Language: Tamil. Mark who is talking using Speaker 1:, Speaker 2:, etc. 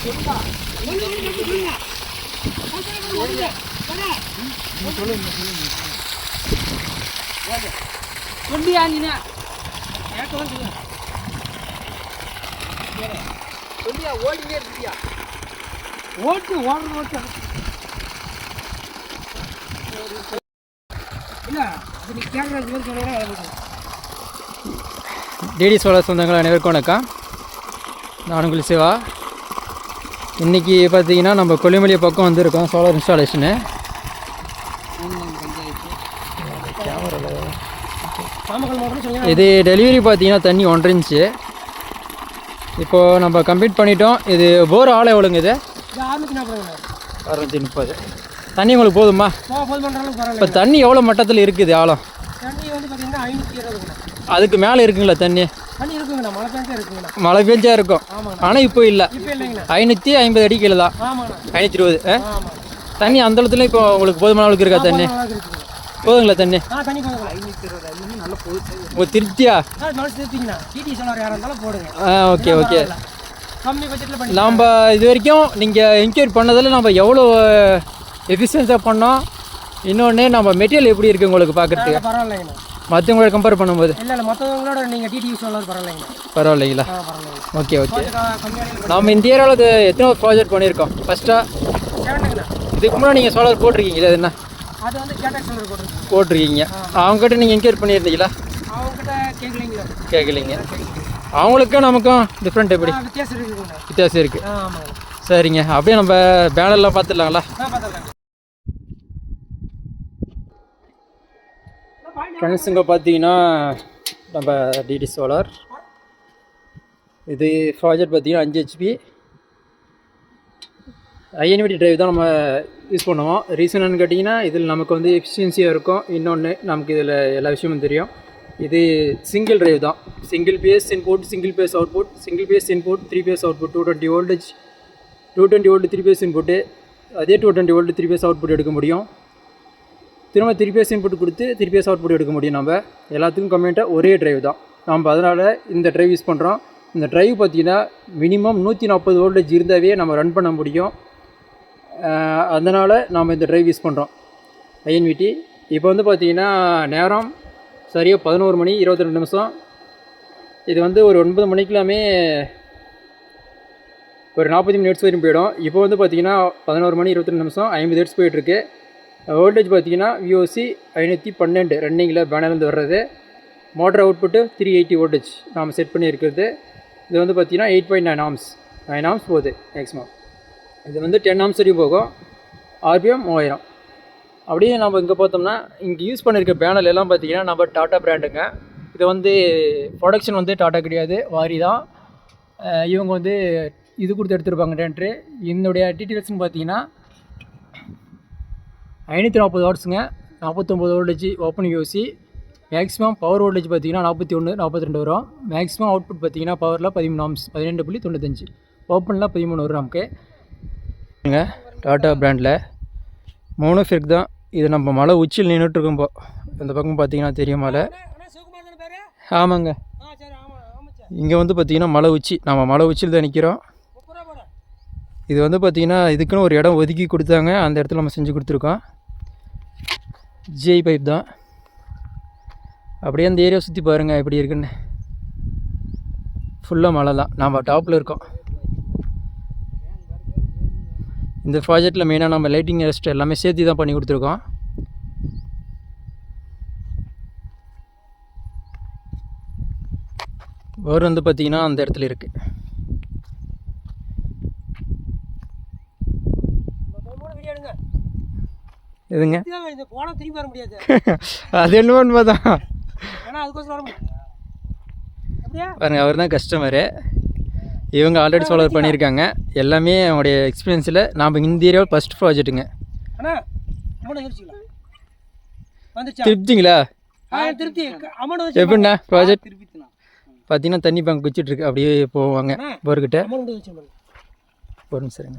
Speaker 1: டிடி சோலார் சொந்தங்கள் அனைவருக்கும் வணக்கம். நான் உங்கள் சிவா. இன்றைக்கி பார்த்தீங்கன்னா நம்ம கொல்லிமலை பக்கம் வந்திருக்கோம். சோலார் இன்ஸ்டாலேஷனு இது டெலிவரி பார்த்தீங்கன்னா தண்ணி 1.5 இன்ச்சு. இப்போது நம்ம கம்ப்ளீட் பண்ணிட்டோம். இது போர் ஆழம் எவ்வளோங்க? இது 630. தண்ணி உங்களுக்கு போதுமா? இப்போ தண்ணி எவ்வளோ மட்டத்தில் இருக்குது ஆழம்? அதுக்கு மேலே இருக்குங்களா தண்ணி? மழை பெஞ்சா இருக்கும். ஆனால் இப்போ இல்லை, 550 அடி கீழே தான், 520. தண்ணி அந்த இடத்துல இப்போ உங்களுக்கு போதுமான அளவுக்கு இருக்கா? தண்ணி போதுங்களா? தண்ணி ஓ, திருப்தியா? Okay okay. நம்ம இது வரைக்கும் நீங்கள் என்கொயரி பண்ணதில் நம்ம எவ்வளோ எஃபிஷியன்ஸாக பண்ணோம். இன்னொன்று நம்ம மெட்டீரியல் எப்படி இருக்குது உங்களுக்கு பார்க்குறதுக்கு?
Speaker 2: பரவாயில்லைங்க.
Speaker 1: மற்றவங்களோட கம்பேர் பண்ணும்போது
Speaker 2: இல்லை மற்றவங்களோட நீங்கள் டிடி யூஸ் பண்ணலாம்.
Speaker 1: பரவாயில்லைங்களா? Okay okay. நம்ம இந்த ஏரியாவில் எத்தனை ப்ராஜெக்ட் பண்ணியிருக்கோம்? ஃபஸ்ட்டாக இதுக்கு முன்னாடி நீங்கள் சோலார் போட்டிருக்கீங்களா? அது என்ன
Speaker 2: அது வந்து கேட்டக் சோலார்
Speaker 1: போட்டிருக்கீங்க. அவங்ககிட்ட நீங்கள் என்கொயரி பண்ணியிருந்தீங்களா?
Speaker 2: அவங்ககிட்ட
Speaker 1: கேட்கலைங்க. அவங்களுக்கும் நமக்கும் டிஃப்ரெண்ட் எப்படி வித்தியாசம் இருக்குது? சரிங்க. அப்படியே நம்ம பேனர்லாம் பார்த்துடலாங்களா? ஃப்ரெண்ட்ஸ், இங்கே பார்த்தீங்கன்னா நம்ம டிடி சோலார் இது ப்ராஜெக்ட் பார்த்தீங்கன்னா 5 HP ஐஎன்விடி டிரைவ் தான் நம்ம யூஸ் பண்ணுவோம். ரீசன் என்னன்னு கேட்டிங்கன்னா, இதில் நமக்கு வந்து எஃபிஷியன்சியாக இருக்கும். இன்னொன்று நமக்கு இதில் எல்லா விஷயமும் தெரியும். இது சிங்கிள் டிரைவ் தான். Single phase input, single phase output, single phase input, 3 phase output, 220 voltage, 220 volt 3 phase input, அதே 220 வோல்ட் 3 பேஸ் அவுட்புட் எடுக்க முடியும். திரும்ப 3 பேஸ் இன்புட் கொடுத்து 3 பேஸ் அவுட்புட் எடுக்க முடியும். நம்ம எல்லாத்துக்கும் கம்மியாக ஒரே டிரைவ் தான். நம்ம அதனால் இந்த டிரைவ் யூஸ் பண்ணுறோம். இந்த டிரைவ் பார்த்திங்கன்னா மினிமம் 140 வோல்டேஜ் இருந்தாவே நம்ம ரன் பண்ண முடியும். அதனால் நாம் இந்த டிரைவ் யூஸ் பண்ணுறோம் ஐஎன்விடி. இப்போ வந்து பார்த்திங்கன்னா நேரம் சரியாக 11 மணி 22 நிமிஷம். இது வந்து ஒரு 9 மணிக்கெல்லாமே ஒரு 40 மினிட்ஸ் வரையும் போயிடும். இப்போ வந்து பார்த்திங்கன்னா 11 மணி 22 நிமிஷம் 50 ஹெர்ட்ஸ் போயிட்டுருக்கு. வோல்டேஜ் பார்த்திங்கன்னா VOC 512 ரன்னிங்கில் பேனர்லேருந்து வர்றது. மோட்டர் அவுட்புட்டு 380 வோல்டேஜ் நாம் செட் பண்ணியிருக்கிறது. இது வந்து பார்த்திங்கன்னா 8.9 ஆம்ஸ், 9 ஆம்ஸ் போகுது மேக்ஸிமம். இது வந்து 10 ஆம்ஸ் வரையும் போகும். RPM 3000. அப்படியே நம்ம இங்கே பார்த்தோம்னா இங்கே யூஸ் பண்ணியிருக்க பேனல் எல்லாம் பார்த்திங்கன்னா நம்ம டாட்டா பிராண்டுங்க. இது வந்து ப்ரொடக்ஷன் வந்து டாட்டா கிடையாது, வாரி தான். இவங்க வந்து இது கொடுத்து எடுத்துருப்பாங்க டென்ட்ரு. என்னுடைய டீட்டெயில்ஸ்னு பார்த்திங்கன்னா 540 வாட்ஸுங்க, 49 voltage open VOC. Maximum power voltage பார்த்திங்கன்னா 41 42 வரும். மேக்ஸிமம் அவுட்புட் பார்த்திங்கன்னா பவரில் 13 ஆம்ஸ், 12.95. ஓப்பனில் 13 வரும். நமக்கு டாட்டா பிராண்டில் மோனோஃபெர்க் தான். இது நம்ம மலை உச்சியில் நின்றுட்டுருக்கோம். இந்த பக்கம் பார்த்திங்கன்னா தெரியும் மலை. ஆமாங்க, இங்கே வந்து பார்த்திங்கன்னா மலை உச்சி. நம்ம மலை உச்சியில் தான் நிற்கிறோம். இது வந்து பார்த்திங்கன்னா இதுக்குன்னு ஒரு இடம் ஒதுக்கி கொடுத்தாங்க. அந்த இடத்துல நம்ம செஞ்சு கொடுத்துருக்கோம். ஜிஐ பைப் தான். அப்படியே அந்த ஏரியா சுற்றி பாருங்கள் எப்படி இருக்குன்னு. ஃபுல்லாக மலை தான். நம்ம டாப்பில் இருக்கோம். இந்த ப்ராஜெக்டில் மெயினாக நம்ம லைட்டிங் ரெஸ்ட் எல்லாமே சேர்த்து தான் பண்ணி கொடுத்துருக்கோம். பவர் வந்து பார்த்திங்கன்னா அந்த இடத்துல இருக்குது. எதுங்க அது என்ன உண்மைதான் பாருங்க. அவர் தான் கஸ்டமரு. இவங்க ஆல்ரெடி சோலார் பண்ணியிருக்காங்க. எல்லாமே அவங்களுடைய எக்ஸ்பீரியன்ஸில் நாம் இந்த ஏரியாவில் ஃபஸ்ட் ப்ராஜெக்ட்டுங்க. திருப்திங்களா? எப்படிண்ணா ப்ராஜெக்ட் பார்த்தீங்கன்னா தண்ணி பேங்க் வச்சுட்ருக்கு. அப்படியே போவாங்க போர்கிட்ட. ஒரு நிமிஷம் சரிங்க.